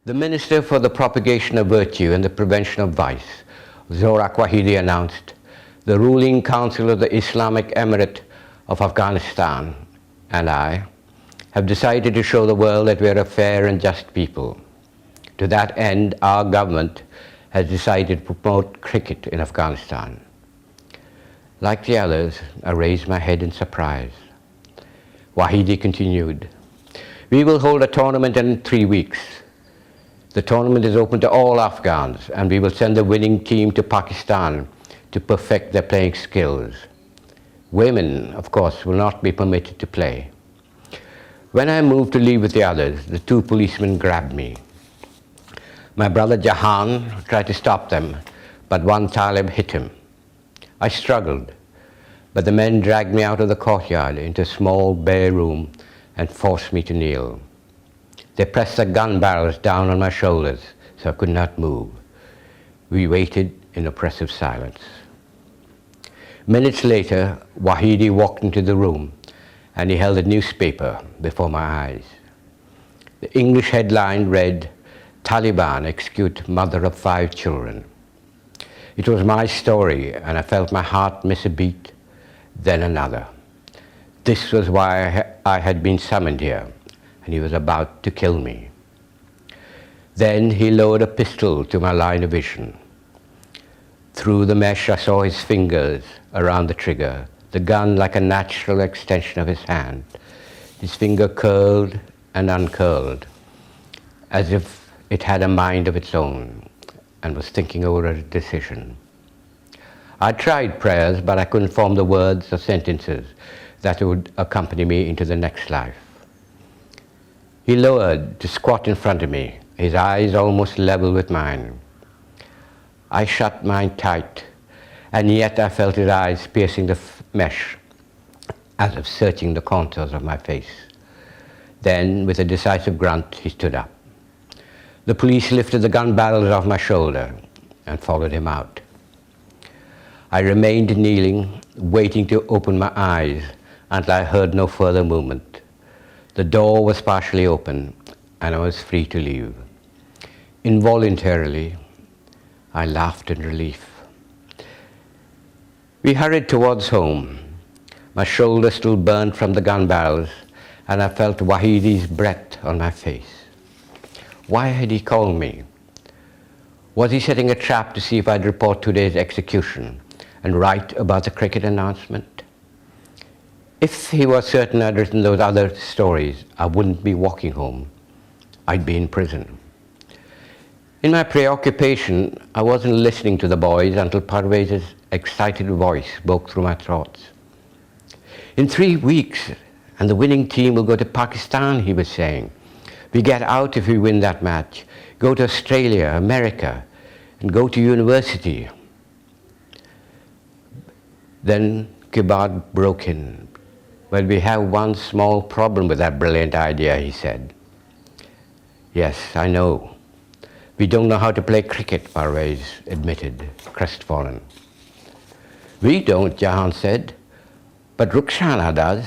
The Minister for the Propagation of Virtue and the Prevention of Vice, Zorak Wahidi, announced, "The ruling council of the Islamic Emirate of Afghanistan and I have decided to show the world that we are a fair and just people. To that end, our government has decided to promote cricket in Afghanistan." Like the others, I raised my head in surprise. Wahidi continued, "We will hold a tournament in 3 weeks. The tournament is open to all Afghans, and we will send the winning team to Pakistan to perfect their playing skills. Women, of course, will not be permitted to play." When I moved to leave with the others, the 2 policemen grabbed me. My brother Jahan tried to stop them, but one Talib hit him. I struggled, but the men dragged me out of the courtyard into a small bare room and forced me to kneel. They pressed the gun barrels down on my shoulders so I could not move. We waited in oppressive silence. Minutes later, Wahidi walked into the room and he held a newspaper before my eyes. The English headline read, "Taliban execute mother of 5 children." It was my story, and I felt my heart miss a beat, then another. This was why I had been summoned here, and he was about to kill me. Then he lowered a pistol to my line of vision. Through the mesh I saw his fingers around the trigger, the gun like a natural extension of his hand. His finger curled and uncurled, as if it had a mind of its own and was thinking over a decision. I tried prayers, but I couldn't form the words or sentences that would accompany me into the next life. He lowered to squat in front of me, his eyes almost level with mine. I shut mine tight, and yet I felt his eyes piercing the mesh, as if searching the contours of my face. Then, with a decisive grunt, he stood up. The police lifted the gun barrels off my shoulder and followed him out. I remained kneeling, waiting to open my eyes until I heard no further movement. The door was partially open, and I was free to leave. Involuntarily, I laughed in relief. We hurried towards home. My shoulder still burned from the gun barrels, and I felt Wahidi's breath on my face. Why had he called me? Was he setting a trap to see if I'd report today's execution and write about the cricket announcement? If he was certain I'd written those other stories, I wouldn't be walking home. I'd be in prison. In my preoccupation, I wasn't listening to the boys until Parvez's excited voice broke through my thoughts. "In 3 weeks, and the winning team will go to Pakistan," he was saying. "We get out if we win that match, go to Australia, America, and go to university." Then Kibad broke in. "Well, we have one small problem with that brilliant idea," he said. "Yes, I know. We don't know how to play cricket," Parvez admitted, crestfallen. "We don't," Jahan said, "but Rukhsana does.